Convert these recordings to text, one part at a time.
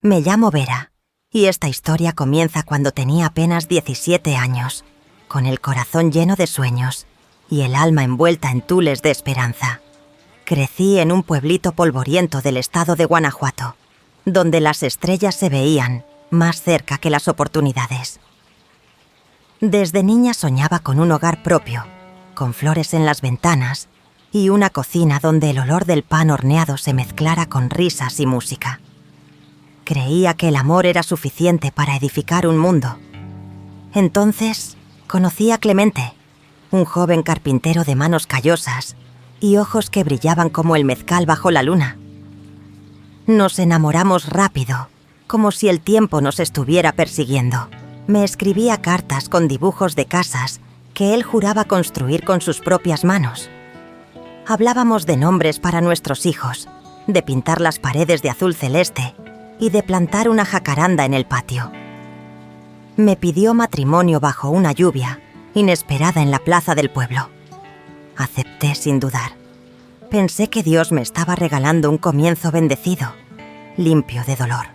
Me llamo Vera, y esta historia comienza cuando tenía apenas 17 años, con el corazón lleno de sueños y el alma envuelta en tules de esperanza. Crecí en un pueblito polvoriento del estado de Guanajuato, donde las estrellas se veían más cerca que las oportunidades. Desde niña soñaba con un hogar propio, con flores en las ventanas y una cocina donde el olor del pan horneado se mezclara con risas y música. Creía que el amor era suficiente para edificar un mundo. Entonces conocí a Clemente, un joven carpintero de manos callosas y ojos que brillaban como el mezcal bajo la luna. Nos enamoramos rápido, como si el tiempo nos estuviera persiguiendo. Me escribía cartas con dibujos de casas que él juraba construir con sus propias manos. Hablábamos de nombres para nuestros hijos, de pintar las paredes de azul celeste y de plantar una jacaranda en el patio. Me pidió matrimonio bajo una lluvia inesperada en la plaza del pueblo. Acepté sin dudar. Pensé que Dios me estaba regalando un comienzo bendecido, limpio de dolor.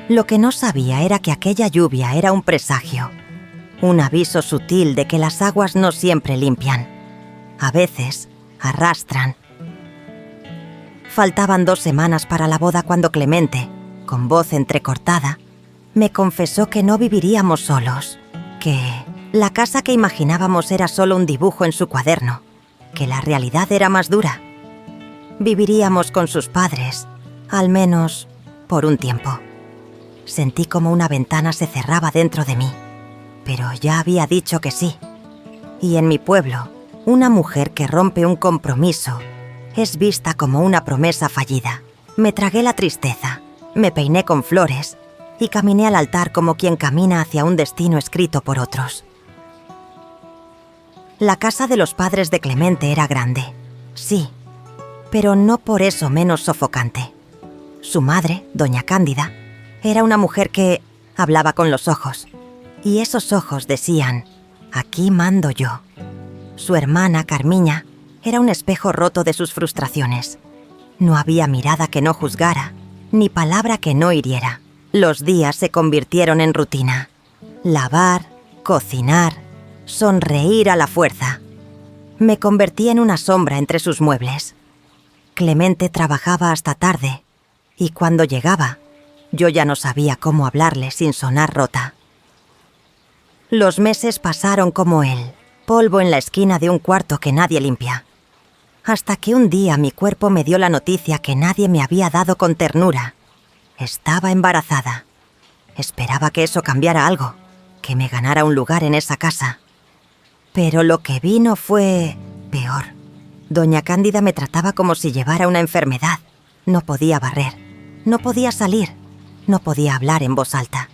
Lo que no sabía era que aquella lluvia era un presagio, un aviso sutil de que las aguas no siempre limpian. A veces arrastran. Faltaban 2 semanas para la boda cuando Clemente, con voz entrecortada, me confesó que no viviríamos solos, que la casa que imaginábamos era solo un dibujo en su cuaderno, que la realidad era más dura. Viviríamos con sus padres, al menos por un tiempo. Sentí como una ventana se cerraba dentro de mí, pero ya había dicho que sí. Y en mi pueblo, una mujer que rompe un compromiso es vista como una promesa fallida. Me tragué la tristeza, me peiné con flores y caminé al altar como quien camina hacia un destino escrito por otros. La casa de los padres de Clemente era grande, sí, pero no por eso menos sofocante. Su madre, doña Cándida, era una mujer que hablaba con los ojos, y esos ojos decían: «Aquí mando yo». Su hermana, Carmiña, era un espejo roto de sus frustraciones. No había mirada que no juzgara, ni palabra que no hiriera. Los días se convirtieron en rutina. Lavar, cocinar, sonreír a la fuerza. Me convertí en una sombra entre sus muebles. Clemente trabajaba hasta tarde, y cuando llegaba, yo ya no sabía cómo hablarle sin sonar rota. Los meses pasaron como él, polvo en la esquina de un cuarto que nadie limpia. Hasta que un día mi cuerpo me dio la noticia que nadie me había dado con ternura. Estaba embarazada. Esperaba que eso cambiara algo, que me ganara un lugar en esa casa. Pero lo que vino fue peor. Doña Cándida me trataba como si llevara una enfermedad. No podía barrer, no podía salir, no podía hablar en voz alta.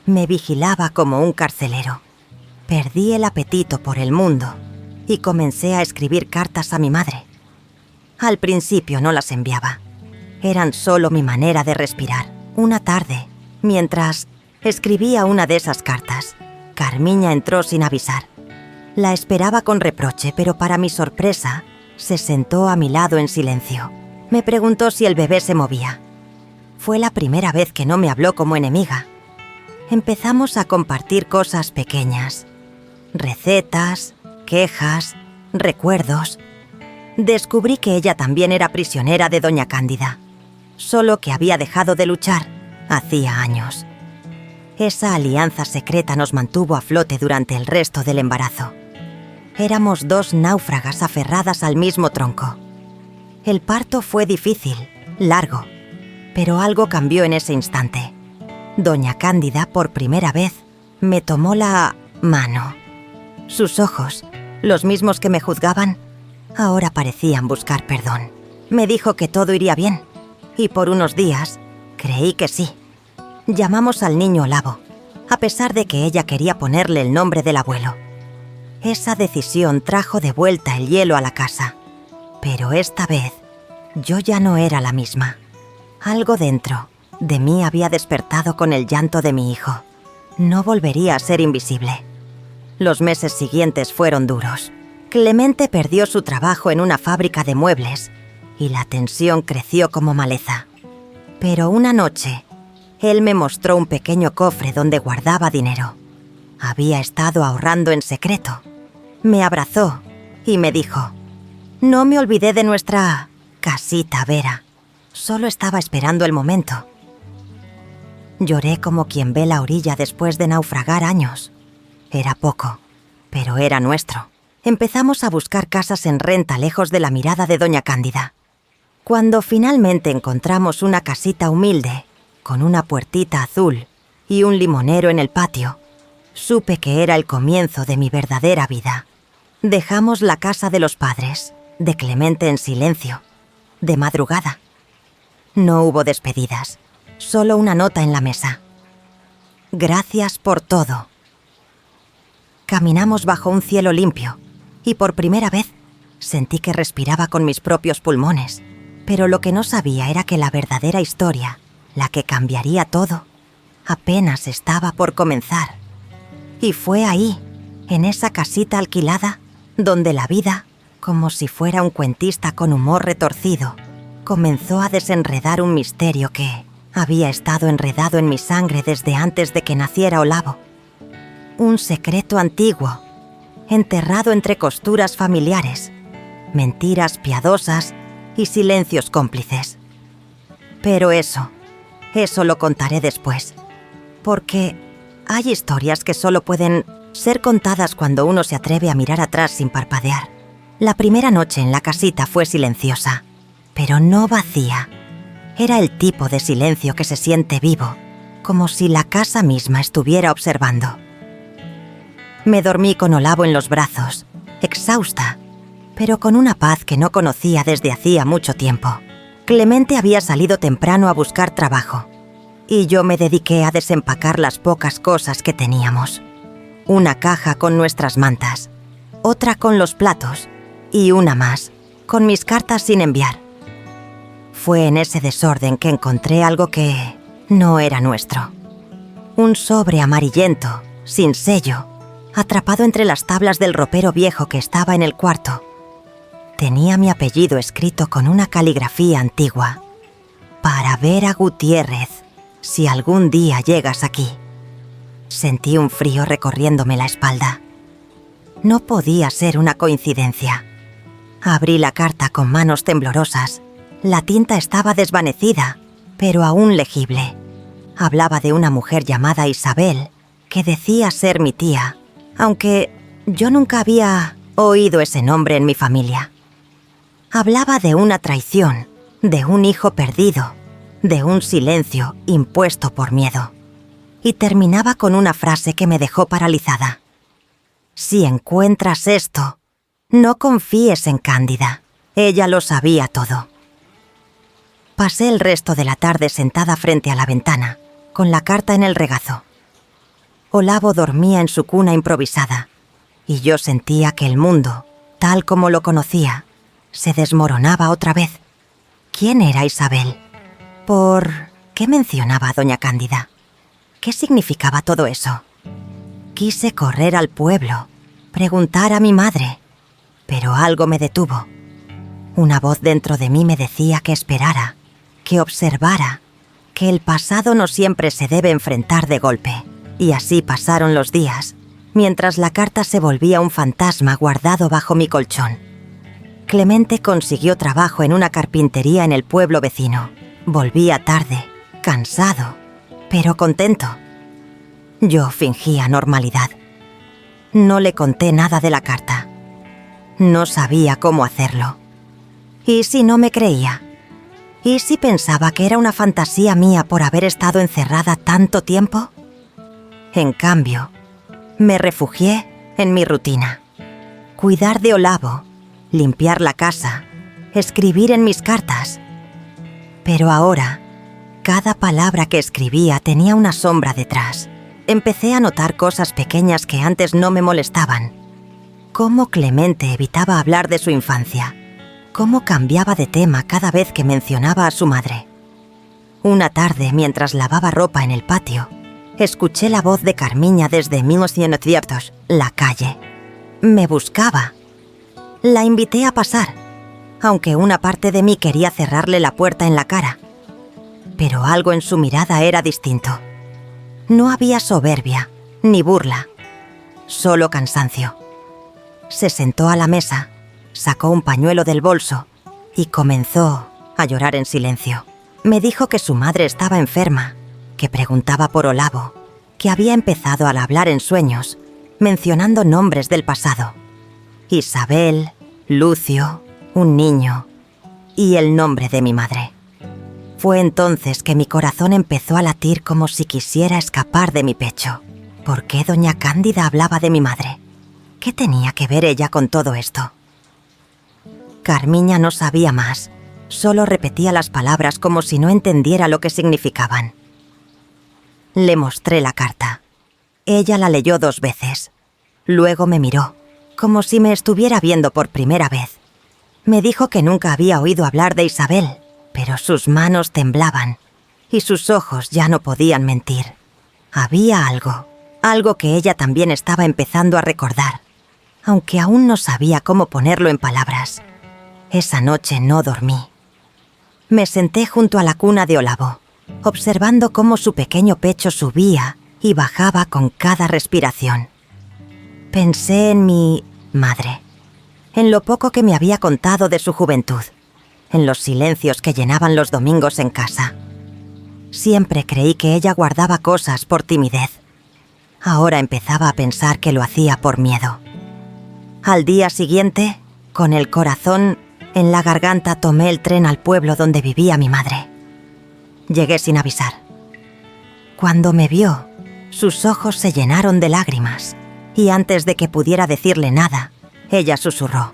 Me vigilaba como un carcelero. Perdí el apetito por el mundo y comencé a escribir cartas a mi madre. Al principio no las enviaba. Eran solo mi manera de respirar. Una tarde, mientras escribía una de esas cartas, Carmiña entró sin avisar. La esperaba con reproche, pero para mi sorpresa, se sentó a mi lado en silencio. Me preguntó si el bebé se movía. Fue la primera vez que no me habló como enemiga. Empezamos a compartir cosas pequeñas. Recetas, quejas, recuerdos. Descubrí que ella también era prisionera de doña Cándida, solo que había dejado de luchar hacía años. Esa alianza secreta nos mantuvo a flote durante el resto del embarazo. Éramos 2 náufragas aferradas al mismo tronco. El parto fue difícil, largo, pero algo cambió en ese instante. Doña Cándida, por primera vez, me tomó la mano. Sus ojos, los mismos que me juzgaban, ahora parecían buscar perdón. Me dijo que todo iría bien, y por unos días creí que sí. Llamamos al niño Olavo, a pesar de que ella quería ponerle el nombre del abuelo. Esa decisión trajo de vuelta el hielo a la casa, pero esta vez yo ya no era la misma. Algo dentro de mí había despertado con el llanto de mi hijo. No volvería a ser invisible. Los meses siguientes fueron duros. Clemente perdió su trabajo en una fábrica de muebles y la tensión creció como maleza. Pero una noche, Él me mostró un pequeño cofre donde guardaba dinero. Había estado ahorrando en secreto. Me abrazó y me dijo: «No me olvidé de nuestra casita, Vera. Solo estaba esperando el momento». Lloré como quien ve la orilla después de naufragar años. Era poco, pero era nuestro. Empezamos a buscar casas en renta lejos de la mirada de doña Cándida. Cuando finalmente encontramos una casita humilde, con una puertita azul y un limonero en el patio, supe que era el comienzo de mi verdadera vida. Dejamos la casa de los padres, de Clemente en silencio, de madrugada. No hubo despedidas, solo una nota en la mesa. «Gracias por todo». Caminamos bajo un cielo limpio y por primera vez sentí que respiraba con mis propios pulmones, pero lo que no sabía era que la verdadera historia, la que cambiaría todo, apenas estaba por comenzar. Y fue ahí, en esa casita alquilada, donde la vida, como si fuera un cuentista con humor retorcido, comenzó a desenredar un misterio que había estado enredado en mi sangre desde antes de que naciera Olavo. Un secreto antiguo, enterrado entre costuras familiares, mentiras piadosas y silencios cómplices. Pero eso lo contaré después, porque hay historias que solo pueden ser contadas cuando uno se atreve a mirar atrás sin parpadear. La primera noche en la casita fue silenciosa, pero no vacía. Era el tipo de silencio que se siente vivo, como si la casa misma estuviera observando. Me dormí con Olavo en los brazos, exhausta, pero con una paz que no conocía desde hacía mucho tiempo. Clemente había salido temprano a buscar trabajo, y yo me dediqué a desempacar las pocas cosas que teníamos. Una caja con nuestras mantas, otra con los platos, y una más, con mis cartas sin enviar. Fue en ese desorden que encontré algo que no era nuestro. Un sobre amarillento, sin sello, atrapado entre las tablas del ropero viejo que estaba en el cuarto. Tenía mi apellido escrito con una caligrafía antigua. «Para Vera Gutiérrez, si algún día llegas aquí». Sentí un frío recorriéndome la espalda. No podía ser una coincidencia. Abrí la carta con manos temblorosas. La tinta estaba desvanecida, pero aún legible. Hablaba de una mujer llamada Isabel, que decía ser mi tía, aunque yo nunca había oído ese nombre en mi familia. Hablaba de una traición, de un hijo perdido, de un silencio impuesto por miedo. Y terminaba con una frase que me dejó paralizada. «Si encuentras esto, no confíes en Cándida. Ella lo sabía todo». Pasé el resto de la tarde sentada frente a la ventana, con la carta en el regazo. Olavo dormía en su cuna improvisada, y yo sentía que el mundo, tal como lo conocía, se desmoronaba otra vez. ¿Quién era Isabel? ¿Por qué mencionaba a doña Cándida? ¿Qué significaba todo eso? Quise correr al pueblo, preguntar a mi madre, pero algo me detuvo. Una voz dentro de mí me decía que esperara, que observara, que el pasado no siempre se debe enfrentar de golpe. Y así pasaron los días, mientras la carta se volvía un fantasma guardado bajo mi colchón. Clemente consiguió trabajo en una carpintería en el pueblo vecino. Volvía tarde, cansado, pero contento. Yo fingía normalidad. No le conté nada de la carta. No sabía cómo hacerlo. ¿Y si no me creía? ¿Y si pensaba que era una fantasía mía por haber estado encerrada tanto tiempo? En cambio, me refugié en mi rutina. Cuidar de Olavo, limpiar la casa, escribir en mis cartas. Pero ahora, cada palabra que escribía tenía una sombra detrás. Empecé a notar cosas pequeñas que antes no me molestaban. Cómo Clemente evitaba hablar de su infancia. Cómo cambiaba de tema cada vez que mencionaba a su madre. Una tarde, mientras lavaba ropa en el patio, escuché la voz de Carmiña desde 1900, la calle. Me buscaba. La invité a pasar, aunque una parte de mí quería cerrarle la puerta en la cara. pero algo en su mirada era distinto. No había soberbia, ni burla, solo cansancio. Se sentó a la mesa, sacó un pañuelo del bolso y comenzó a llorar en silencio. Me dijo que su madre estaba enferma, que preguntaba por Olavo, que había empezado a hablar en sueños, mencionando nombres del pasado. Isabel, Lucio, un niño y el nombre de mi madre. Fue entonces que mi corazón empezó a latir como si quisiera escapar de mi pecho. ¿Por qué doña Cándida hablaba de mi madre? ¿Qué tenía que ver ella con todo esto? Carmiña no sabía más, solo repetía las palabras como si no entendiera lo que significaban. Le mostré la carta. Ella la leyó 2 veces. Luego me miró, como si me estuviera viendo por primera vez. Me dijo que nunca había oído hablar de Isabel, pero sus manos temblaban y sus ojos ya no podían mentir. Había algo que ella también estaba empezando a recordar, aunque aún no sabía cómo ponerlo en palabras. Esa noche no dormí. Me senté junto a la cuna de Olavo, observando cómo su pequeño pecho subía y bajaba con cada respiración. Pensé en mi madre, en lo poco que me había contado de su juventud, en los silencios que llenaban los domingos en casa. Siempre creí que ella guardaba cosas por timidez. Ahora empezaba a pensar que lo hacía por miedo. Al día siguiente, con el corazón en la garganta, tomé el tren al pueblo donde vivía mi madre. Llegué sin avisar. Cuando me vio, sus ojos se llenaron de lágrimas y antes de que pudiera decirle nada, ella susurró: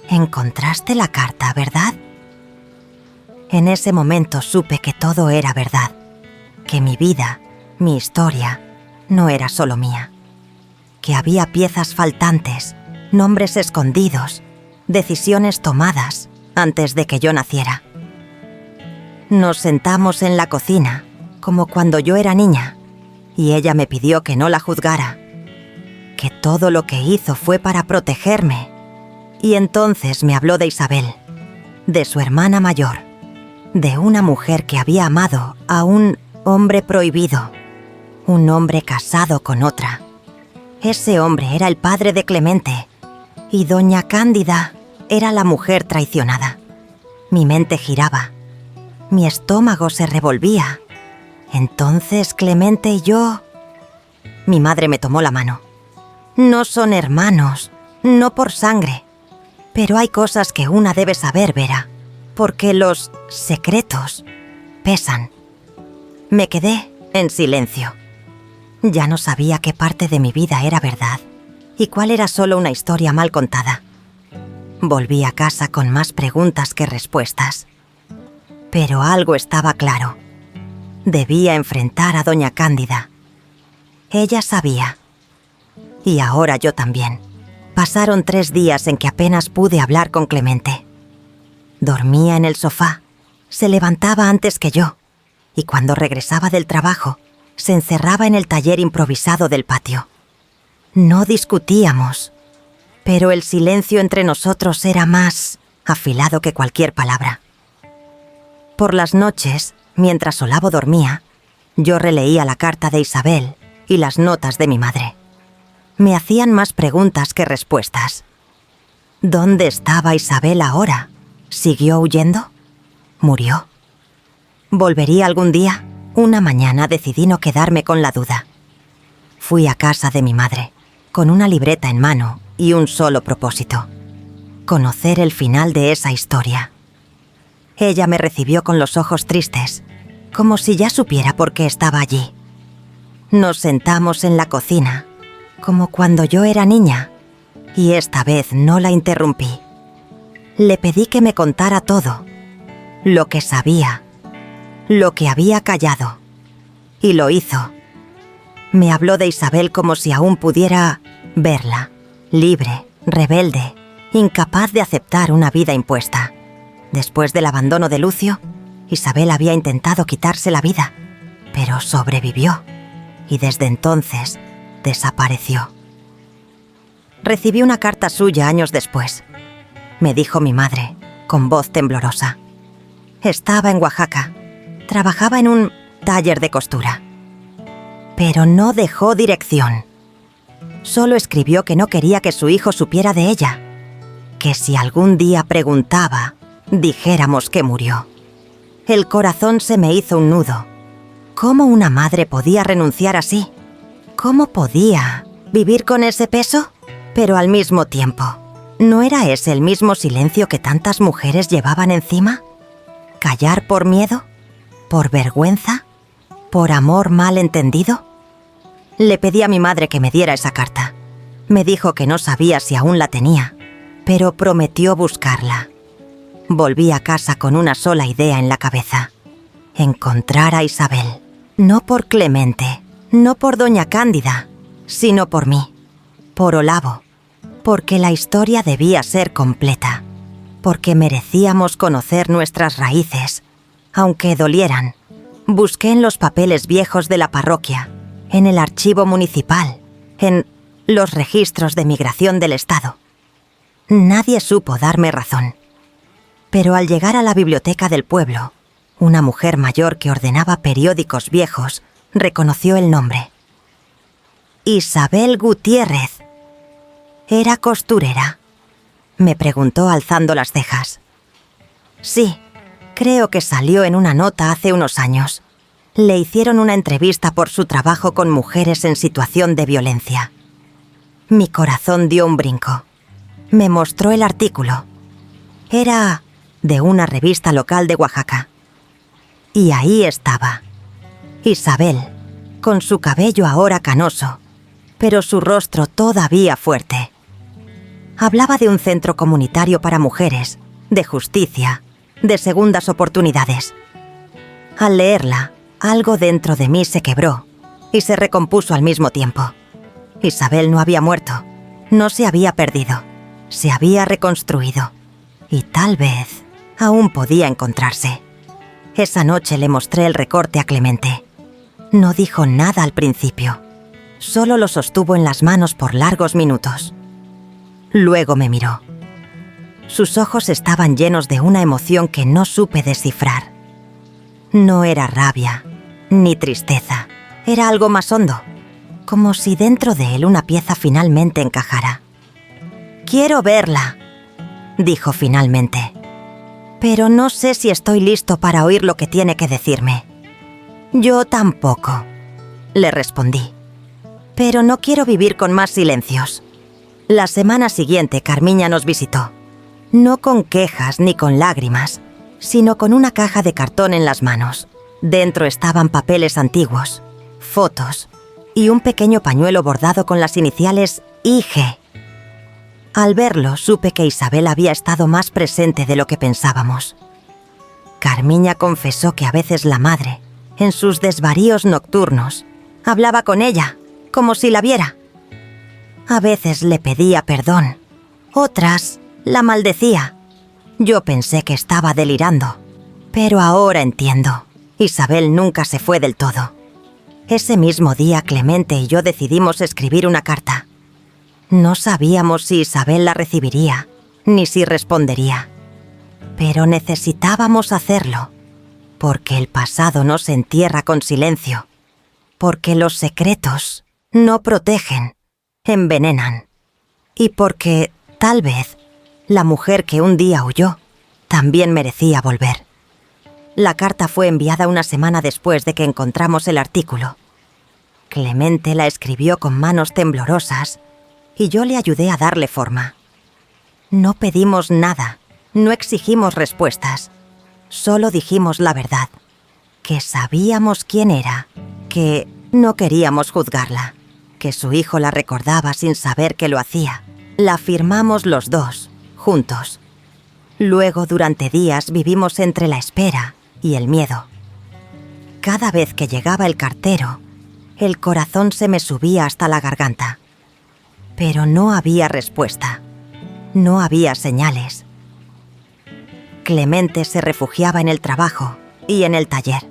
«Encontraste la carta, ¿verdad?». En ese momento supe que todo era verdad, que mi vida, mi historia, no era solo mía, que había piezas faltantes, nombres escondidos, decisiones tomadas antes de que yo naciera. Nos sentamos en la cocina, como cuando yo era niña, y ella me pidió que no la juzgara, que todo lo que hizo fue para protegerme. Y entonces me habló de Isabel, de su hermana mayor, de una mujer que había amado a un hombre prohibido, un hombre casado con otra. Ese hombre era el padre de Clemente, y doña Cándida era la mujer traicionada. Mi mente giraba, mi estómago se revolvía. Entonces Clemente y yo... Mi madre me tomó la mano. No son hermanos, no por sangre. Pero hay cosas que una debe saber, Vera, porque los secretos pesan. Me quedé en silencio. Ya no sabía qué parte de mi vida era verdad y cuál era solo una historia mal contada. Volví a casa con más preguntas que respuestas. Pero algo estaba claro. Debía enfrentar a doña Cándida. Ella sabía. Y ahora yo también. Pasaron 3 días en que apenas pude hablar con Clemente. Dormía en el sofá, se levantaba antes que yo, y cuando regresaba del trabajo, se encerraba en el taller improvisado del patio. No discutíamos, pero el silencio entre nosotros era más afilado que cualquier palabra. Por las noches, mientras Olavo dormía, yo releía la carta de Isabel y las notas de mi madre. Me hacían más preguntas que respuestas. ¿Dónde estaba Isabel ahora? ¿Siguió huyendo? ¿Murió? ¿Volvería algún día? Una mañana decidí no quedarme con la duda. Fui a casa de mi madre, con una libreta en mano y un solo propósito: conocer el final de esa historia. Ella me recibió con los ojos tristes, como si ya supiera por qué estaba allí. Nos sentamos en la cocina, como cuando yo era niña, y esta vez no la interrumpí. Le pedí que me contara todo, lo que sabía, lo que había callado, y lo hizo. Me habló de Isabel como si aún pudiera verla, libre, rebelde, incapaz de aceptar una vida impuesta. Después del abandono de Lucio, Isabel había intentado quitarse la vida, pero sobrevivió, y desde entonces desapareció. Recibí una carta suya años después. Me dijo mi madre, con voz temblorosa. Estaba en Oaxaca. Trabajaba en un taller de costura. Pero no dejó dirección. Solo escribió que no quería que su hijo supiera de ella. Que si algún día preguntaba, dijéramos que murió. El corazón se me hizo un nudo. ¿Cómo una madre podía renunciar así? ¿Cómo podía vivir con ese peso? Pero al mismo tiempo, ¿no era ese el mismo silencio que tantas mujeres llevaban encima? ¿Callar por miedo? ¿Por vergüenza? ¿Por amor mal entendido? Le pedí a mi madre que me diera esa carta. Me dijo que no sabía si aún la tenía, pero prometió buscarla. Volví a casa con una sola idea en la cabeza: encontrar a Isabel. No por Clemente, no por doña Cándida, sino por mí, por Olavo, porque la historia debía ser completa, porque merecíamos conocer nuestras raíces, aunque dolieran. Busqué en los papeles viejos de la parroquia, en el archivo municipal, en los registros de migración del Estado. Nadie supo darme razón. Pero al llegar a la biblioteca del pueblo, una mujer mayor que ordenaba periódicos viejos reconoció el nombre. Isabel Gutiérrez. ¿Era costurera?, me preguntó alzando las cejas. Sí, creo que salió en una nota hace unos años. Le hicieron una entrevista por su trabajo con mujeres en situación de violencia. Mi corazón dio un brinco. Me mostró el artículo. Era de una revista local de Oaxaca. Y ahí estaba Isabel, con su cabello ahora canoso, pero su rostro todavía fuerte. Hablaba de un centro comunitario para mujeres, de justicia, de segundas oportunidades. Al leerla, algo dentro de mí se quebró y se recompuso al mismo tiempo. Isabel no había muerto, no se había perdido, se había reconstruido y tal vez aún podía encontrarse. Esa noche le mostré el recorte a Clemente. No dijo nada al principio, solo lo sostuvo en las manos por largos minutos. Luego me miró. Sus ojos estaban llenos de una emoción que no supe descifrar. No era rabia, ni tristeza. Era algo más hondo, como si dentro de él una pieza finalmente encajara. «Quiero verla», dijo finalmente. «Pero no sé si estoy listo para oír lo que tiene que decirme». «Yo tampoco», le respondí. «Pero no quiero vivir con más silencios». La semana siguiente Carmiña nos visitó. No con quejas ni con lágrimas, sino con una caja de cartón en las manos. Dentro estaban papeles antiguos, fotos y un pequeño pañuelo bordado con las iniciales IG. Al verlo, supe que Isabel había estado más presente de lo que pensábamos. Carmiña confesó que a veces la madre, en sus desvaríos nocturnos, hablaba con ella, como si la viera. A veces le pedía perdón, otras la maldecía. Yo pensé que estaba delirando, pero ahora entiendo. Isabel nunca se fue del todo. Ese mismo día Clemente y yo decidimos escribir una carta. No sabíamos si Isabel la recibiría, ni si respondería. Pero necesitábamos hacerlo, porque el pasado no se entierra con silencio, porque los secretos no protegen, envenenan, y porque, tal vez, la mujer que un día huyó también merecía volver. La carta fue enviada una semana después de que encontramos el artículo. Clemente la escribió con manos temblorosas y yo le ayudé a darle forma. No pedimos nada, no exigimos respuestas, solo dijimos la verdad, que sabíamos quién era, que no queríamos juzgarla, que su hijo la recordaba sin saber que lo hacía. La firmamos los dos, juntos. Luego, durante días, vivimos entre la espera y el miedo. Cada vez que llegaba el cartero, el corazón se me subía hasta la garganta. Pero no había respuesta. No había señales. Clemente se refugiaba en el trabajo y en el taller.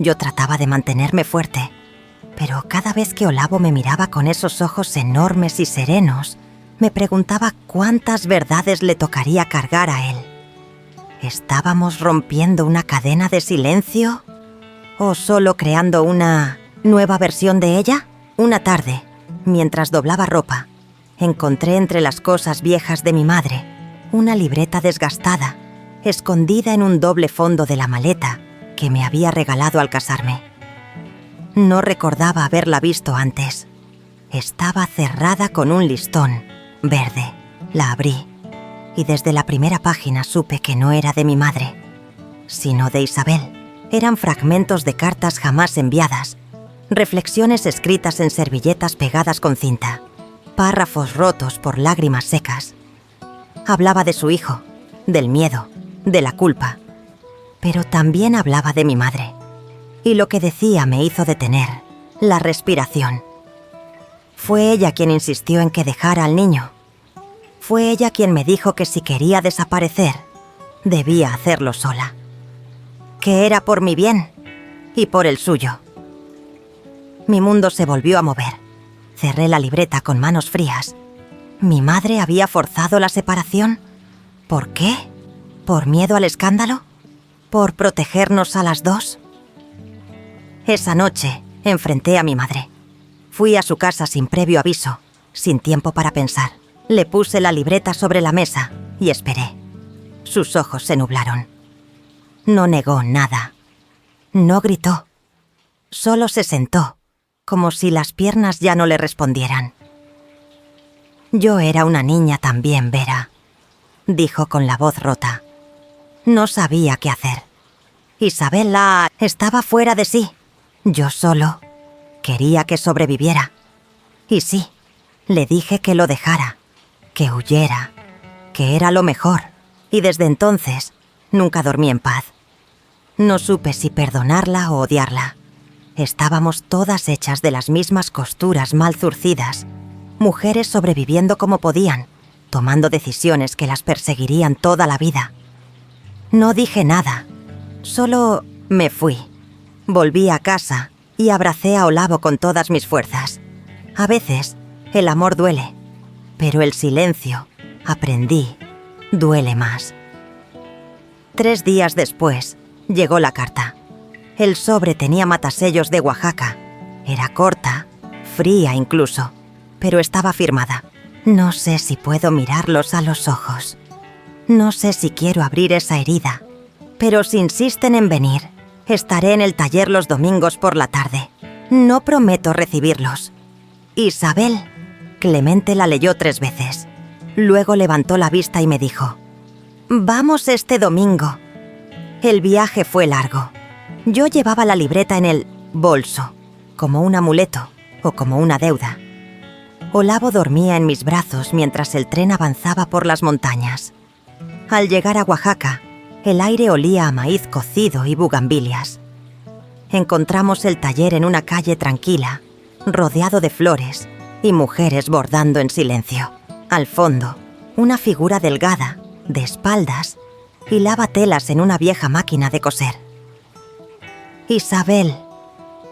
Yo trataba de mantenerme fuerte, pero cada vez que Olavo me miraba con esos ojos enormes y serenos, me preguntaba cuántas verdades le tocaría cargar a él. ¿Estábamos rompiendo una cadena de silencio? ¿O solo creando una nueva versión de ella? Una tarde, mientras doblaba ropa, encontré entre las cosas viejas de mi madre una libreta desgastada, escondida en un doble fondo de la maleta que me había regalado al casarme. No recordaba haberla visto antes. Estaba cerrada con un listón verde. La abrí y desde la primera página supe que no era de mi madre, sino de Isabel. Eran fragmentos de cartas jamás enviadas, reflexiones escritas en servilletas pegadas con cinta, párrafos rotos por lágrimas secas. Hablaba de su hijo, del miedo, de la culpa, pero también hablaba de mi madre. Y lo que decía me hizo detener la respiración. Fue ella quien insistió en que dejara al niño. Fue ella quien me dijo que si quería desaparecer, debía hacerlo sola. Que era por mi bien y por el suyo. Mi mundo se volvió a mover. Cerré la libreta con manos frías. ¿Mi madre había forzado la separación? ¿Por qué? ¿Por miedo al escándalo? ¿Por protegernos a las dos? Esa noche enfrenté a mi madre. Fui a su casa sin previo aviso, sin tiempo para pensar. Le puse la libreta sobre la mesa y esperé. Sus ojos se nublaron. No negó nada. No gritó. Solo se sentó, como si las piernas ya no le respondieran. Yo era una niña también, Vera, dijo con la voz rota. No sabía qué hacer. Isabela estaba fuera de sí. Yo solo quería que sobreviviera. Y sí, le dije que lo dejara, que huyera, que era lo mejor. Y desde entonces nunca dormí en paz. No supe si perdonarla o odiarla. Estábamos todas hechas de las mismas costuras mal zurcidas, mujeres sobreviviendo como podían, tomando decisiones que las perseguirían toda la vida. No dije nada, solo me fui. Volví a casa y abracé a Olavo con todas mis fuerzas. A veces, el amor duele, pero el silencio, aprendí, duele más. 3 días después, llegó la carta. El sobre tenía matasellos de Oaxaca. Era corta, fría incluso, pero estaba firmada. No sé si puedo mirarlos a los ojos. No sé si quiero abrir esa herida, pero si insisten en venir, estaré en el taller los domingos por la tarde. No prometo recibirlos. Isabel. Clemente la leyó 3 veces. Luego levantó la vista y me dijo: «Vamos este domingo». El viaje fue largo. Yo llevaba la libreta en el bolso, como un amuleto o como una deuda. Olavo dormía en mis brazos mientras el tren avanzaba por las montañas. Al llegar a Oaxaca, el aire olía a maíz cocido y bugambilias. Encontramos el taller en una calle tranquila, rodeado de flores y mujeres bordando en silencio. Al fondo, una figura delgada, de espaldas, hilaba telas en una vieja máquina de coser. «Isabel»,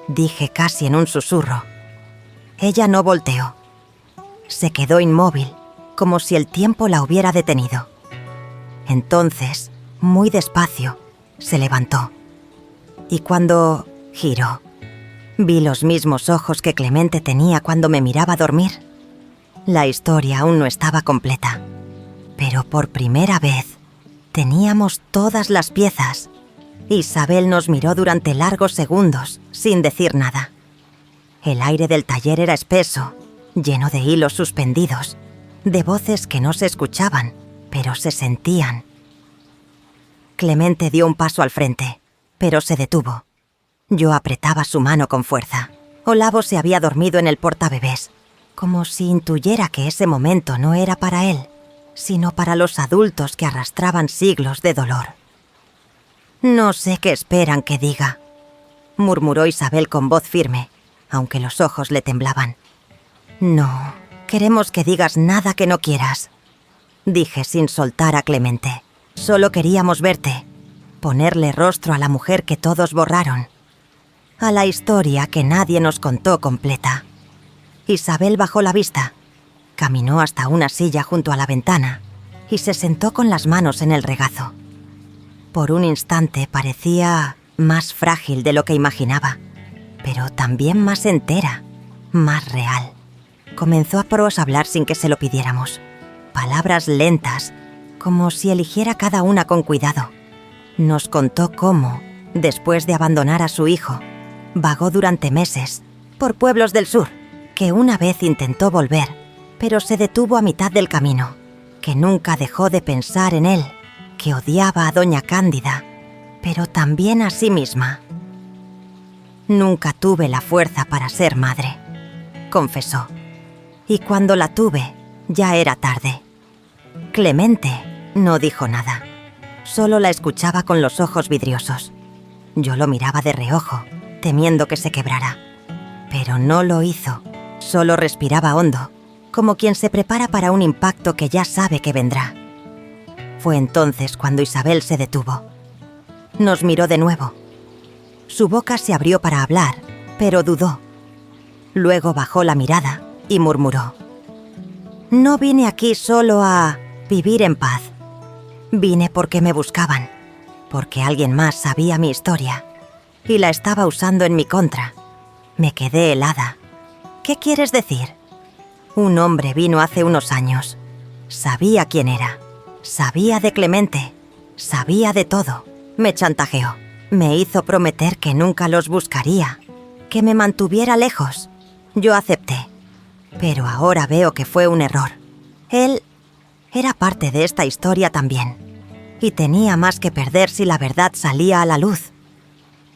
dije casi en un susurro. Ella no volteó. Se quedó inmóvil, como si el tiempo la hubiera detenido. Entonces, muy despacio, se levantó. Y cuando giró, vi los mismos ojos que Clemente tenía cuando me miraba dormir. La historia aún no estaba completa, pero por primera vez teníamos todas las piezas. Isabel nos miró durante largos segundos, sin decir nada. El aire del taller era espeso, lleno de hilos suspendidos, de voces que no se escuchaban, pero se sentían. Clemente dio un paso al frente, pero se detuvo. Yo apretaba su mano con fuerza. Olavo se había dormido en el portabebés, como si intuyera que ese momento no era para él, sino para los adultos que arrastraban siglos de dolor. «No sé qué esperan que diga», murmuró Isabel con voz firme, aunque los ojos le temblaban. «No, queremos que digas nada que no quieras», dije sin soltar a Clemente. «Solo queríamos verte, ponerle rostro a la mujer que todos borraron, a la historia que nadie nos contó completa». Isabel bajó la vista, caminó hasta una silla junto a la ventana y se sentó con las manos en el regazo. Por un instante parecía más frágil de lo que imaginaba, pero también más entera, más real. Comenzó a hablar sin que se lo pidiéramos. Palabras lentas, como si eligiera cada una con cuidado. Nos contó cómo, después de abandonar a su hijo, vagó durante meses por pueblos del sur, que una vez intentó volver, pero se detuvo a mitad del camino, que nunca dejó de pensar en él, que odiaba a doña Cándida, pero también a sí misma. Nunca tuve la fuerza para ser madre, confesó. Y cuando la tuve, ya era tarde. Clemente no dijo nada. Solo la escuchaba con los ojos vidriosos. Yo lo miraba de reojo, temiendo que se quebrara. Pero no lo hizo. Solo respiraba hondo, como quien se prepara para un impacto que ya sabe que vendrá. Fue entonces cuando Isabel se detuvo. Nos miró de nuevo. Su boca se abrió para hablar, pero dudó. Luego bajó la mirada y murmuró: «No vine aquí solo a vivir en paz. Vine porque me buscaban, porque alguien más sabía mi historia y la estaba usando en mi contra. Me quedé helada. ¿Qué quieres decir? Un hombre vino hace unos años. Sabía quién era. Sabía de Clemente. Sabía de todo. Me chantajeó. Me hizo prometer que nunca los buscaría, que me mantuviera lejos. Yo acepté. Pero ahora veo que fue un error. Él era parte de esta historia también, y tenía más que perder si la verdad salía a la luz».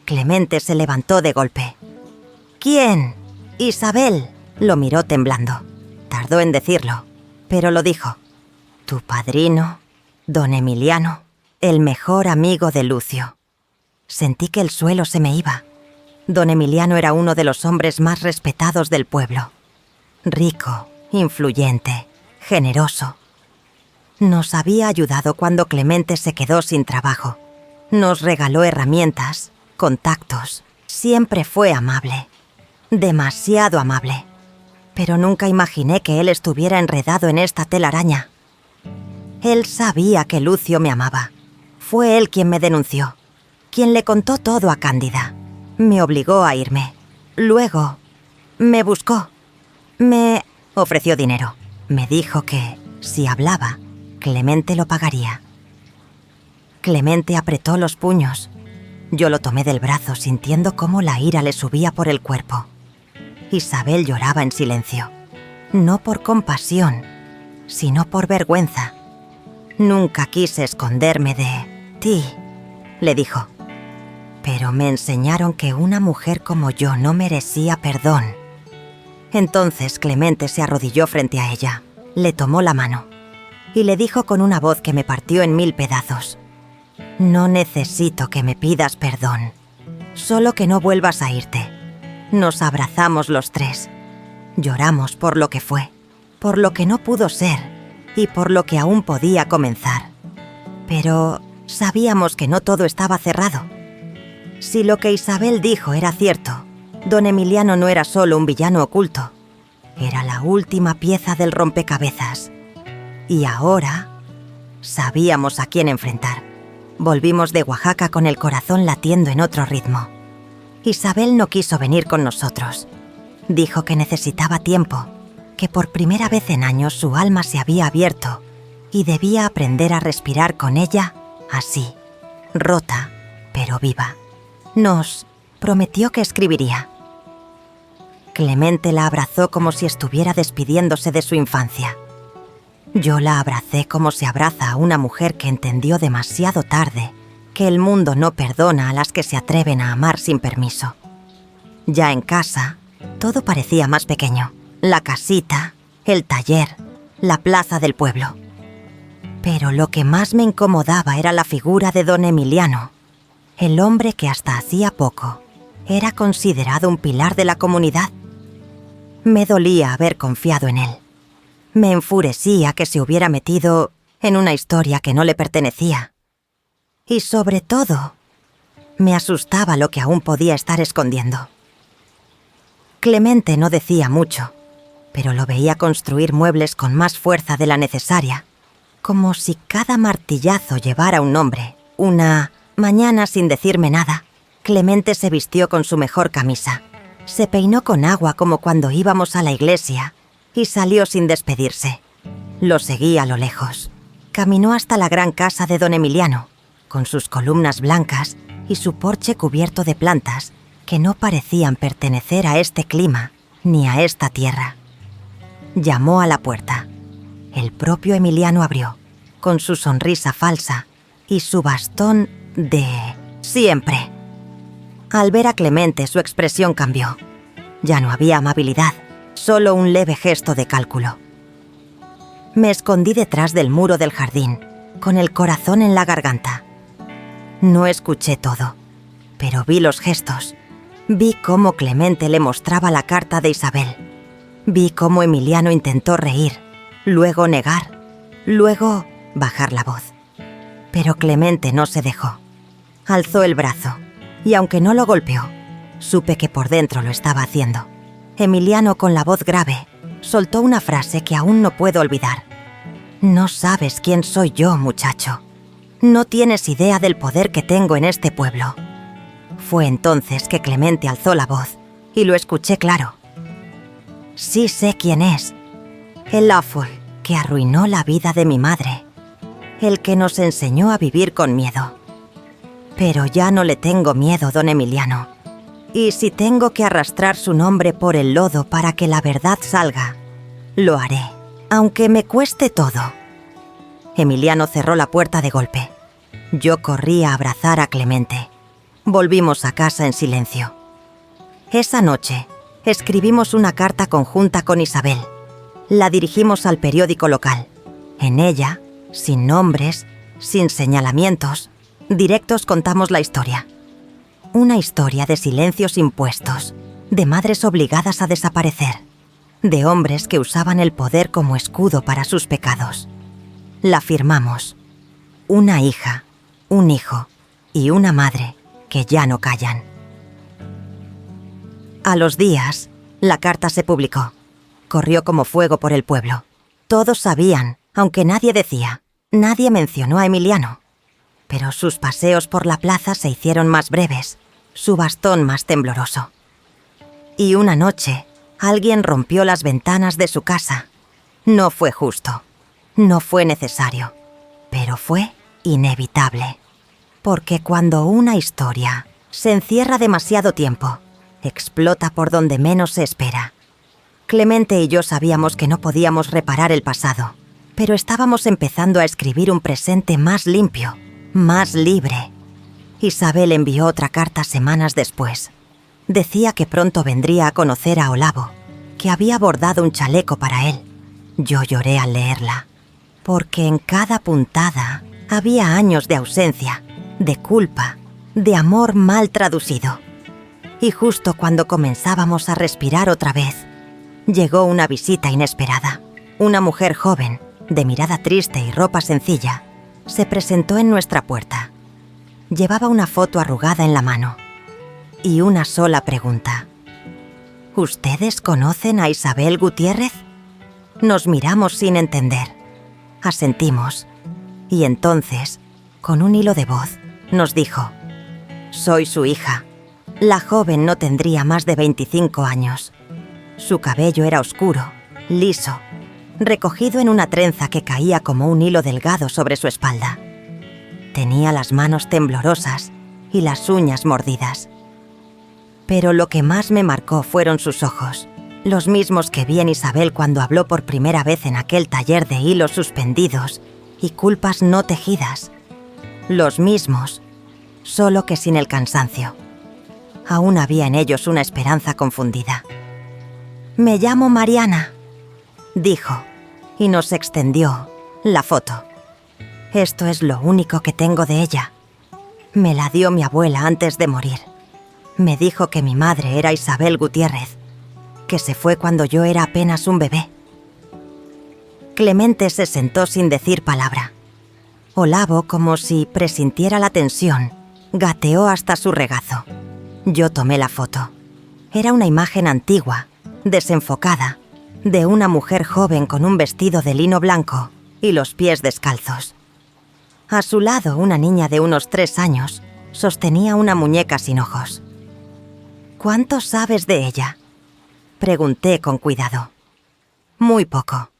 Clemente se levantó de golpe. «¿Quién? Isabel», lo miró temblando. Tardó en decirlo, pero lo dijo. «Tu padrino, don Emiliano, el mejor amigo de Lucio». Sentí que el suelo se me iba. Don Emiliano era uno de los hombres más respetados del pueblo. Rico, influyente, generoso. Nos había ayudado cuando Clemente se quedó sin trabajo. Nos regaló herramientas, contactos. Siempre fue amable. Demasiado amable. Pero nunca imaginé que él estuviera enredado en esta telaraña. Él sabía que Lucio me amaba. Fue él quien me denunció, quien le contó todo a Cándida. Me obligó a irme. Luego, me buscó. Me ofreció dinero. Me dijo que, si hablaba, Clemente lo pagaría. Clemente apretó los puños. Yo lo tomé del brazo sintiendo cómo la ira le subía por el cuerpo. Isabel lloraba en silencio. No por compasión, sino por vergüenza. «Nunca quise esconderme de ti», le dijo. «Pero me enseñaron que una mujer como yo no merecía perdón». Entonces Clemente se arrodilló frente a ella, le tomó la mano y le dijo con una voz que me partió en 1000 pedazos: «No necesito que me pidas perdón, solo que no vuelvas a irte». Nos abrazamos los tres. Lloramos por lo que fue, por lo que no pudo ser y por lo que aún podía comenzar. Pero sabíamos que no todo estaba cerrado. Si lo que Isabel dijo era cierto, don Emiliano no era solo un villano oculto. Era la última pieza del rompecabezas. Y ahora sabíamos a quién enfrentar. Volvimos de Oaxaca con el corazón latiendo en otro ritmo. Isabel no quiso venir con nosotros. Dijo que necesitaba tiempo, que por primera vez en años su alma se había abierto y debía aprender a respirar con ella así, rota, pero viva. Nos prometió que escribiría. Clemente la abrazó como si estuviera despidiéndose de su infancia. Yo la abracé como se abraza a una mujer que entendió demasiado tarde que el mundo no perdona a las que se atreven a amar sin permiso. Ya en casa, todo parecía más pequeño. La casita, el taller, la plaza del pueblo. Pero lo que más me incomodaba era la figura de don Emiliano, el hombre que hasta hacía poco era considerado un pilar de la comunidad. Me dolía haber confiado en él. Me enfurecía que se hubiera metido en una historia que no le pertenecía. Y sobre todo, me asustaba lo que aún podía estar escondiendo. Clemente no decía mucho, pero lo veía construir muebles con más fuerza de la necesaria, como si cada martillazo llevara un nombre Una mañana, sin decirme nada, Clemente se vistió con su mejor camisa, se peinó con agua como cuando íbamos a la iglesia y salió sin despedirse. Lo seguí a lo lejos. Caminó hasta la gran casa de don Emiliano, con sus columnas blancas y su porche cubierto de plantas que no parecían pertenecer a este clima ni a esta tierra. Llamó a la puerta. El propio Emiliano abrió, con su sonrisa falsa y su bastón de siempre. Al ver a Clemente, su expresión cambió. Ya no había amabilidad, solo un leve gesto de cálculo. Me escondí detrás del muro del jardín, con el corazón en la garganta. No escuché todo, pero vi los gestos. Vi cómo Clemente le mostraba la carta de Isabel. Vi cómo Emiliano intentó reír, luego negar, luego bajar la voz. Pero Clemente no se dejó. Alzó el brazo, y aunque no lo golpeó, supe que por dentro lo estaba haciendo. Emiliano, con la voz grave, soltó una frase que aún no puedo olvidar. No sabes quién soy yo, muchacho. No tienes idea del poder que tengo en este pueblo. Fue entonces que Clemente alzó la voz, y lo escuché claro. Sí sé quién es. El Lawful que arruinó la vida de mi madre. El que nos enseñó a vivir con miedo. Pero ya no le tengo miedo, don Emiliano. Y si tengo que arrastrar su nombre por el lodo para que la verdad salga, lo haré, aunque me cueste todo. Emiliano cerró la puerta de golpe. Yo corrí a abrazar a Clemente. Volvimos a casa en silencio. Esa noche, escribimos una carta conjunta con Isabel. La dirigimos al periódico local. En ella, sin nombres, sin señalamientos, directos contamos la historia. Una historia de silencios impuestos, de madres obligadas a desaparecer, de hombres que usaban el poder como escudo para sus pecados. La firmamos. Una hija, un hijo y una madre que ya no callan. A los días, la carta se publicó. Corrió como fuego por el pueblo. Todos sabían, aunque nadie decía. Nadie mencionó a Emiliano. Pero sus paseos por la plaza se hicieron más breves, su bastón más tembloroso. Y una noche, alguien rompió las ventanas de su casa. No fue justo, no fue necesario, pero fue inevitable. Porque cuando una historia se encierra demasiado tiempo, explota por donde menos se espera. Clemente y yo sabíamos que no podíamos reparar el pasado, pero estábamos empezando a escribir un presente más limpio, más libre. Isabel envió otra carta semanas después. Decía que pronto vendría a conocer a Olavo, que había bordado un chaleco para él. Yo lloré al leerla, porque en cada puntada había años de ausencia, de culpa, de amor mal traducido. Y justo cuando comenzábamos a respirar otra vez, llegó una visita inesperada. Una mujer joven, de mirada triste y ropa sencilla, se presentó en nuestra puerta. Llevaba una foto arrugada en la mano y una sola pregunta. ¿Ustedes conocen a Isabel Gutiérrez? Nos miramos sin entender. Asentimos. Y entonces, con un hilo de voz, nos dijo: soy su hija. La joven no tendría más de 25 años. Su cabello era oscuro, liso, recogido en una trenza que caía como un hilo delgado sobre su espalda. Tenía las manos temblorosas y las uñas mordidas. Pero lo que más me marcó fueron sus ojos, los mismos que vi en Isabel cuando habló por primera vez en aquel taller de hilos suspendidos y culpas no tejidas. Los mismos, solo que sin el cansancio. Aún había en ellos una esperanza confundida. «Me llamo Mariana», dijo, y nos extendió la foto. Esto es lo único que tengo de ella. Me la dio mi abuela antes de morir. Me dijo que mi madre era Isabel Gutiérrez, que se fue cuando yo era apenas un bebé. Clemente se sentó sin decir palabra. Olavo, como si presintiera la tensión, gateó hasta su regazo. Yo tomé la foto. Era una imagen antigua, desenfocada, de una mujer joven con un vestido de lino blanco y los pies descalzos. A su lado, una niña de unos 3 años sostenía una muñeca sin ojos. «¿Cuánto sabes de ella?», pregunté con cuidado. «Muy poco.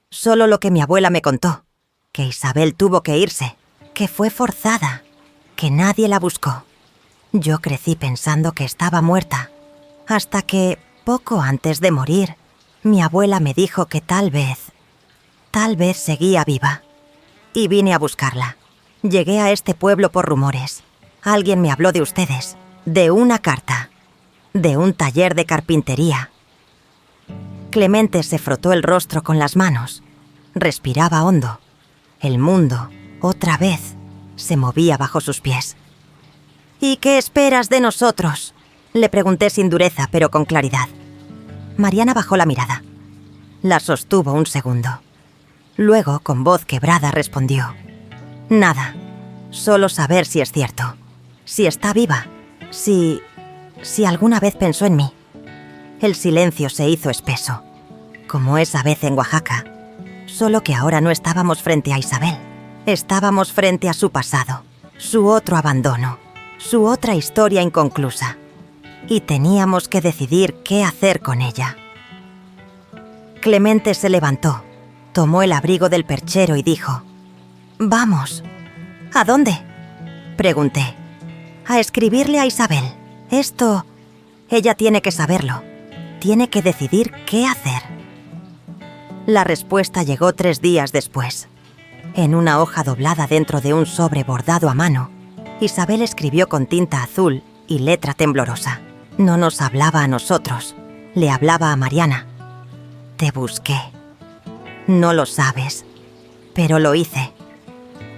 Solo lo que mi abuela me contó, que Isabel tuvo que irse, que fue forzada, que nadie la buscó. Yo crecí pensando que estaba muerta, hasta que, poco antes de morir, mi abuela me dijo que tal vez seguía viva. Y vine a buscarla. Llegué a este pueblo por rumores. Alguien me habló de ustedes, de una carta, de un taller de carpintería». Clemente se frotó el rostro con las manos. Respiraba hondo. El mundo, otra vez, se movía bajo sus pies. «¿Y qué esperas de nosotros?», le pregunté sin dureza, pero con claridad. Mariana bajó la mirada. La sostuvo un segundo. Luego, con voz quebrada, respondió: «Nada. Solo saber si es cierto. Si está viva. Si alguna vez pensó en mí». El silencio se hizo espeso, como esa vez en Oaxaca. Solo que ahora no estábamos frente a Isabel. Estábamos frente a su pasado, su otro abandono, su otra historia inconclusa. Y teníamos que decidir qué hacer con ella. Clemente se levantó, tomó el abrigo del perchero y dijo: «Vamos». «¿A dónde?», pregunté. «A escribirle a Isabel. Esto, ella tiene que saberlo. Tiene que decidir qué hacer». La respuesta llegó 3 días después. En una hoja doblada dentro de un sobre bordado a mano, Isabel escribió con tinta azul y letra temblorosa. No nos hablaba a nosotros, le hablaba a Mariana. «Te busqué. No lo sabes, pero lo hice.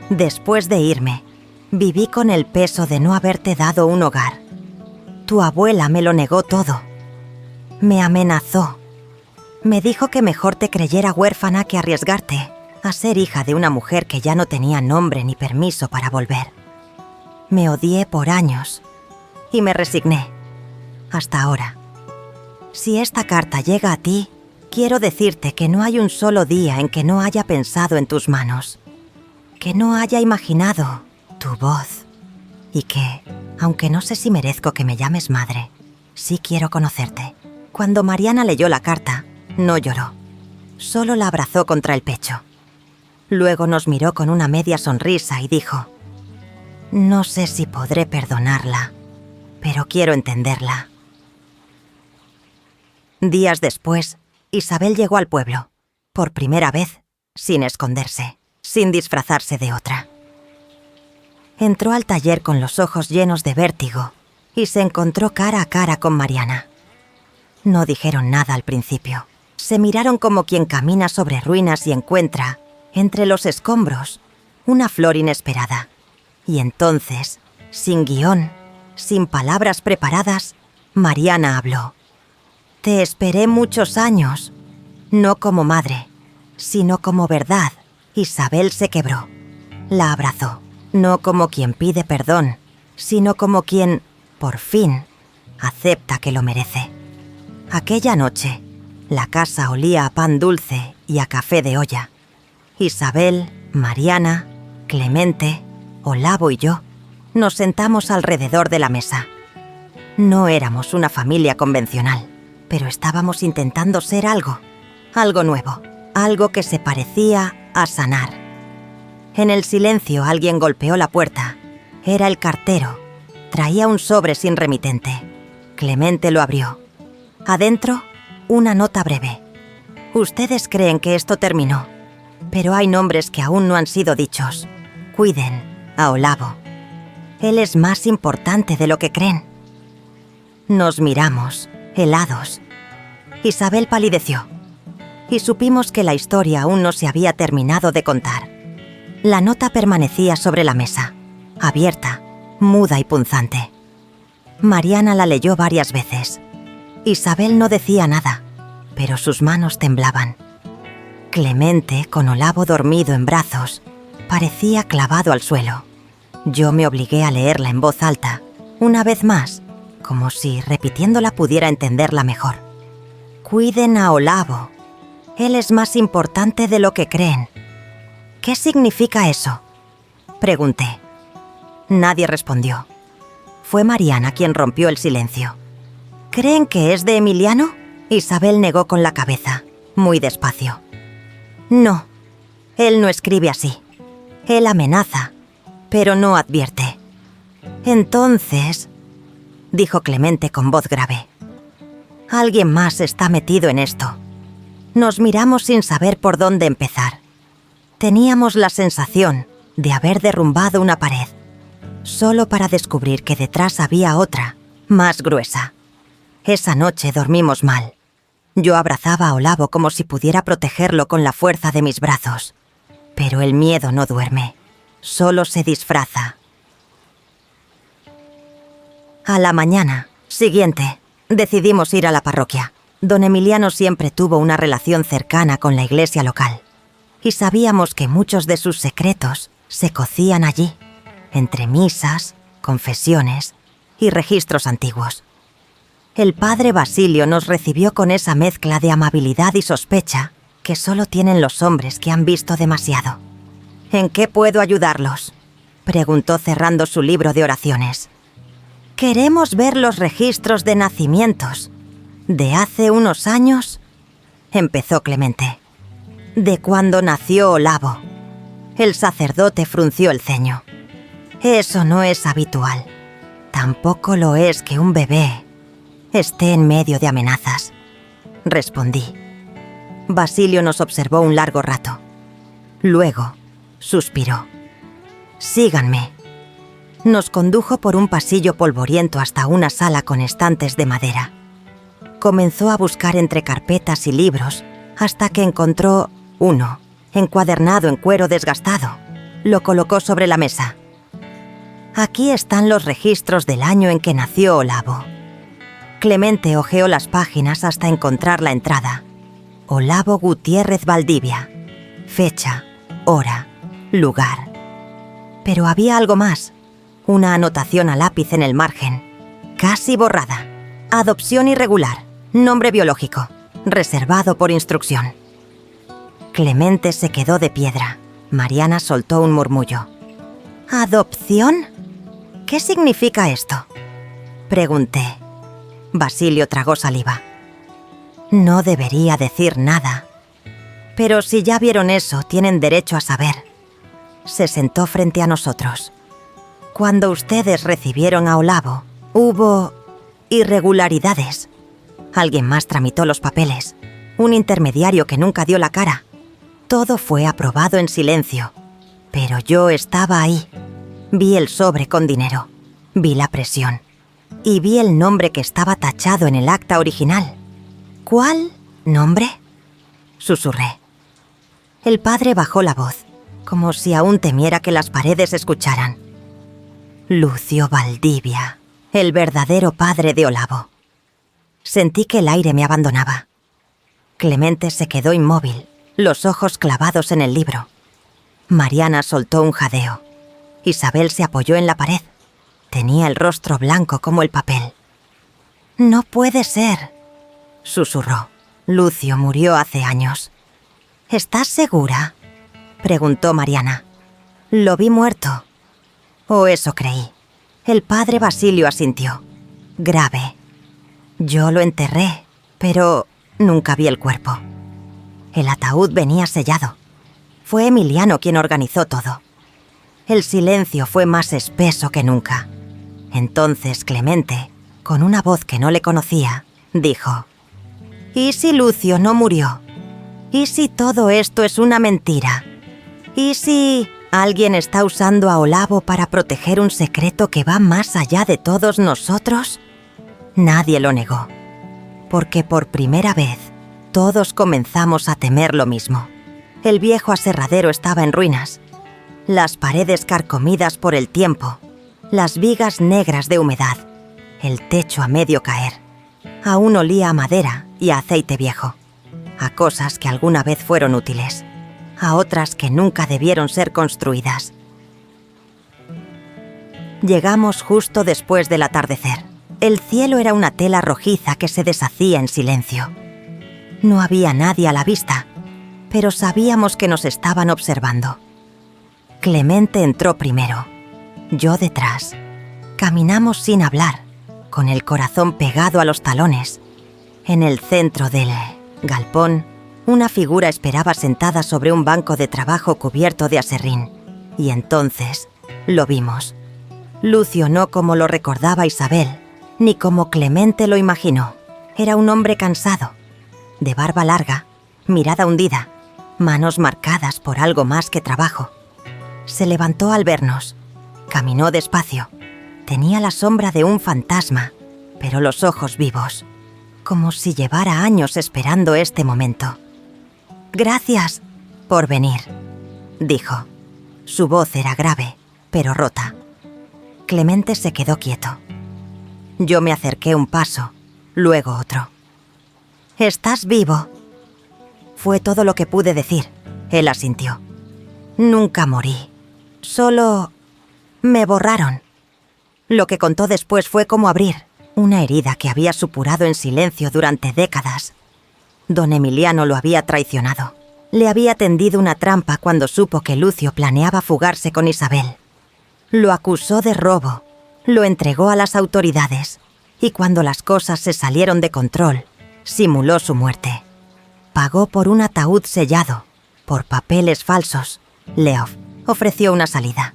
Después de irme, viví con el peso de no haberte dado un hogar. Tu abuela me lo negó todo. Me amenazó. Me dijo que mejor te creyera huérfana que arriesgarte a ser hija de una mujer que ya no tenía nombre ni permiso para volver. Me odié por años y me resigné. Hasta ahora. Si esta carta llega a ti, quiero decirte que no hay un solo día en que no haya pensado en tus manos, que no haya imaginado tu voz y que, aunque no sé si merezco que me llames madre, sí quiero conocerte». Cuando Mariana leyó la carta, no lloró. Solo la abrazó contra el pecho. Luego nos miró con una media sonrisa y dijo: «No sé si podré perdonarla, pero quiero entenderla». Días después, Isabel llegó al pueblo, por primera vez, sin esconderse, sin disfrazarse de otra. Entró al taller con los ojos llenos de vértigo y se encontró cara a cara con Mariana. No dijeron nada al principio. Se miraron como quien camina sobre ruinas y encuentra, entre los escombros, una flor inesperada. Y entonces, sin guión, sin palabras preparadas, Mariana habló. «Te esperé muchos años, no como madre, sino como verdad». Isabel se quebró. La abrazó, no como quien pide perdón, sino como quien, por fin, acepta que lo merece. Aquella noche, la casa olía a pan dulce y a café de olla. Isabel, Mariana, Clemente, Olavo y yo nos sentamos alrededor de la mesa. No éramos una familia convencional, pero estábamos intentando ser algo nuevo, algo que se parecía a sanar. En el silencio alguien golpeó la puerta. Era el cartero. Traía un sobre sin remitente. Clemente lo abrió. Adentro, una nota breve. «Ustedes creen que esto terminó, pero hay nombres que aún no han sido dichos. Cuiden a Olavo. Él es más importante de lo que creen». Nos miramos, helados. Isabel palideció, y supimos que la historia aún no se había terminado de contar. La nota permanecía sobre la mesa, abierta, muda y punzante. Mariana la leyó varias veces. Isabel no decía nada, pero sus manos temblaban. Clemente, con Olavo dormido en brazos, parecía clavado al suelo. Yo me obligué a leerla en voz alta, una vez más, como si repitiéndola pudiera entenderla mejor. «Cuiden a Olavo. Él es más importante de lo que creen». ¿Qué significa eso? Pregunté. Nadie respondió. Fue Mariana quien rompió el silencio. ¿Creen que es de Emiliano? Isabel negó con la cabeza, muy despacio. No, él no escribe así. Él amenaza, pero no advierte. Entonces, dijo Clemente con voz grave, alguien más está metido en esto. Nos miramos sin saber por dónde empezar. Teníamos la sensación de haber derrumbado una pared, solo para descubrir que detrás había otra, más gruesa. Esa noche dormimos mal. Yo abrazaba a Olavo como si pudiera protegerlo con la fuerza de mis brazos. Pero el miedo no duerme, solo se disfraza. A la mañana siguiente, decidimos ir a la parroquia. Don Emiliano siempre tuvo una relación cercana con la iglesia local. Y sabíamos que muchos de sus secretos se cocían allí, entre misas, confesiones y registros antiguos. El padre Basilio nos recibió con esa mezcla de amabilidad y sospecha que solo tienen los hombres que han visto demasiado. ¿En qué puedo ayudarlos?, preguntó cerrando su libro de oraciones. Queremos ver los registros de nacimientos. ¿De hace unos años?, empezó Clemente. De cuando nació Olavo. El sacerdote frunció el ceño. Eso no es habitual. Tampoco lo es que un bebé esté en medio de amenazas, respondí. Basilio nos observó un largo rato. Luego, suspiró. Síganme. Nos condujo por un pasillo polvoriento hasta una sala con estantes de madera. Comenzó a buscar entre carpetas y libros hasta que encontró uno, encuadernado en cuero desgastado. Lo colocó sobre la mesa. Aquí están los registros del año en que nació Olavo. Clemente hojeó las páginas hasta encontrar la entrada. Olavo Gutiérrez Valdivia. Fecha, hora, lugar. Pero había algo más. Una anotación a lápiz en el margen, casi borrada. Adopción irregular. Nombre biológico. Reservado por instrucción. Clemente se quedó de piedra. Mariana soltó un murmullo. ¿Adopción? ¿Qué significa esto?, pregunté. Basilio tragó saliva. No debería decir nada. Pero si ya vieron eso, tienen derecho a saber. Se sentó frente a nosotros. Cuando ustedes recibieron a Olavo, hubo irregularidades. Alguien más tramitó los papeles. Un intermediario que nunca dio la cara. Todo fue aprobado en silencio. Pero yo estaba ahí. Vi el sobre con dinero. Vi la presión. Y vi el nombre que estaba tachado en el acta original. ¿Cuál nombre?, susurré. El padre bajó la voz, como si aún temiera que las paredes escucharan. Lucio Valdivia, el verdadero padre de Olavo. Sentí que el aire me abandonaba. Clemente se quedó inmóvil, los ojos clavados en el libro. Mariana soltó un jadeo. Isabel se apoyó en la pared. Tenía el rostro blanco como el papel. «No puede ser», susurró. «Lucio murió hace años». «¿Estás segura?», preguntó Mariana. «Lo vi muerto». «O eso creí». El padre Basilio asintió. «Grave. Yo lo enterré, pero nunca vi el cuerpo. El ataúd venía sellado. Fue Emiliano quien organizó todo». El silencio fue más espeso que nunca. Entonces Clemente, con una voz que no le conocía, dijo: «¿Y si Lucio no murió? ¿Y si todo esto es una mentira? ¿Y si alguien está usando a Olavo para proteger un secreto que va más allá de todos nosotros?» Nadie lo negó, porque por primera vez todos comenzamos a temer lo mismo. El viejo aserradero estaba en ruinas. Las paredes carcomidas por el tiempo, las vigas negras de humedad, el techo a medio caer. Aún olía a madera y a aceite viejo, a cosas que alguna vez fueron útiles, a otras que nunca debieron ser construidas. Llegamos justo después del atardecer. El cielo era una tela rojiza que se deshacía en silencio. No había nadie a la vista, pero sabíamos que nos estaban observando. Clemente entró primero, yo detrás. Caminamos sin hablar, con el corazón pegado a los talones. En el centro del galpón, una figura esperaba sentada sobre un banco de trabajo cubierto de aserrín. Y entonces lo vimos. Lucio no como lo recordaba Isabel, ni como Clemente lo imaginó. Era un hombre cansado, de barba larga, mirada hundida, manos marcadas por algo más que trabajo. Se levantó al vernos, caminó despacio. Tenía la sombra de un fantasma, pero los ojos vivos, como si llevara años esperando este momento. «Gracias por venir», dijo. Su voz era grave, pero rota. Clemente se quedó quieto. Yo me acerqué un paso, luego otro. «¿Estás vivo?», fue todo lo que pude decir. Él asintió. «Nunca morí. Solo me borraron». Lo que contó después fue como abrir una herida que había supurado en silencio durante décadas. Don Emiliano lo había traicionado. Le había tendido una trampa cuando supo que Lucio planeaba fugarse con Isabel. Lo acusó de robo, lo entregó a las autoridades y cuando las cosas se salieron de control, simuló su muerte. Pagó por un ataúd sellado, por papeles falsos. Leof ofreció una salida: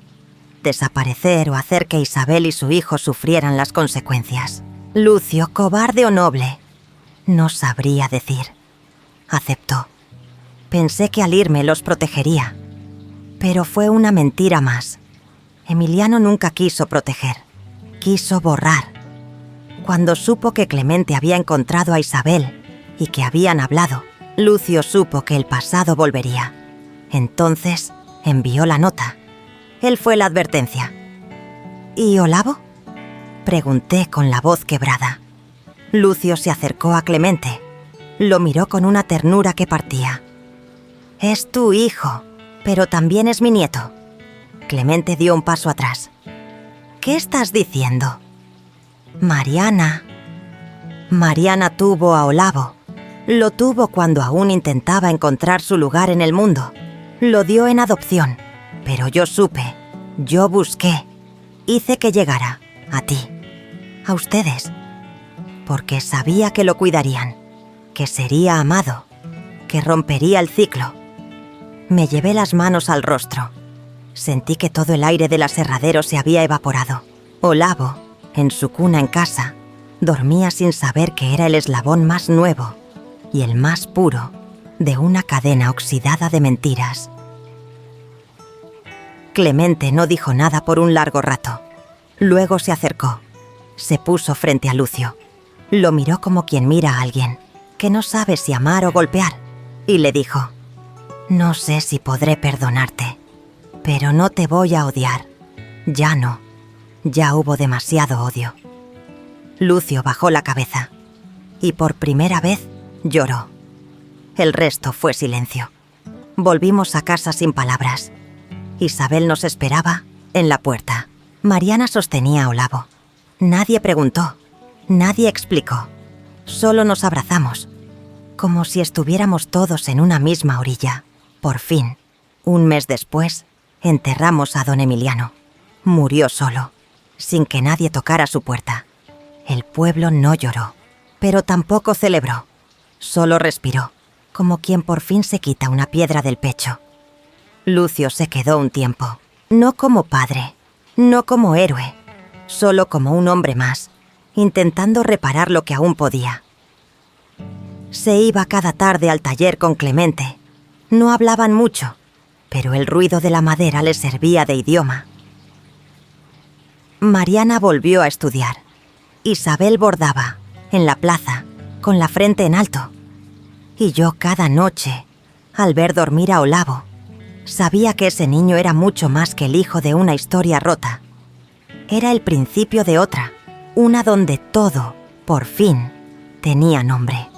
desaparecer o hacer que Isabel y su hijo sufrieran las consecuencias. Lucio, cobarde o noble, no sabría decir. Aceptó. Pensé que al irme los protegería, pero fue una mentira más. Emiliano nunca quiso proteger, quiso borrar. Cuando supo que Clemente había encontrado a Isabel y que habían hablado, Lucio supo que el pasado volvería. Entonces envió la nota. Él fue la advertencia. ¿Y Olavo?, pregunté con la voz quebrada. Lucio se acercó a Clemente. Lo miró con una ternura que partía. «Es tu hijo, pero también es mi nieto». Clemente dio un paso atrás. «¿Qué estás diciendo?». Mariana tuvo a Olavo. Lo tuvo cuando aún intentaba encontrar su lugar en el mundo. Lo dio en adopción, pero yo supe, yo busqué, hice que llegara a ti, a ustedes, porque sabía que lo cuidarían, que sería amado, que rompería el ciclo. Me llevé las manos al rostro. Sentí que todo el aire del aserradero se había evaporado. Olavo, en su cuna en casa, dormía sin saber que era el eslabón más nuevo y el más puro de una cadena oxidada de mentiras. Clemente no dijo nada por un largo rato. Luego se acercó. Se puso frente a Lucio. Lo miró como quien mira a alguien que no sabe si amar o golpear, y le dijo: «No sé si podré perdonarte, pero no te voy a odiar. Ya no. Ya hubo demasiado odio». Lucio bajó la cabeza y por primera vez lloró. El resto fue silencio. Volvimos a casa sin palabras. Isabel nos esperaba en la puerta. Mariana sostenía a Olavo. Nadie preguntó, nadie explicó. Solo nos abrazamos, como si estuviéramos todos en una misma orilla. Por fin, un mes después, enterramos a don Emiliano. Murió solo, sin que nadie tocara su puerta. El pueblo no lloró, pero tampoco celebró. Solo respiró, como quien por fin se quita una piedra del pecho. Lucio se quedó un tiempo, no como padre, no como héroe, solo como un hombre más, intentando reparar lo que aún podía. Se iba cada tarde al taller con Clemente. No hablaban mucho, pero el ruido de la madera les servía de idioma. Mariana volvió a estudiar. Isabel bordaba, en la plaza, con la frente en alto. Y yo cada noche, al ver dormir a Olavo, sabía que ese niño era mucho más que el hijo de una historia rota. Era el principio de otra, una donde todo, por fin, tenía nombre.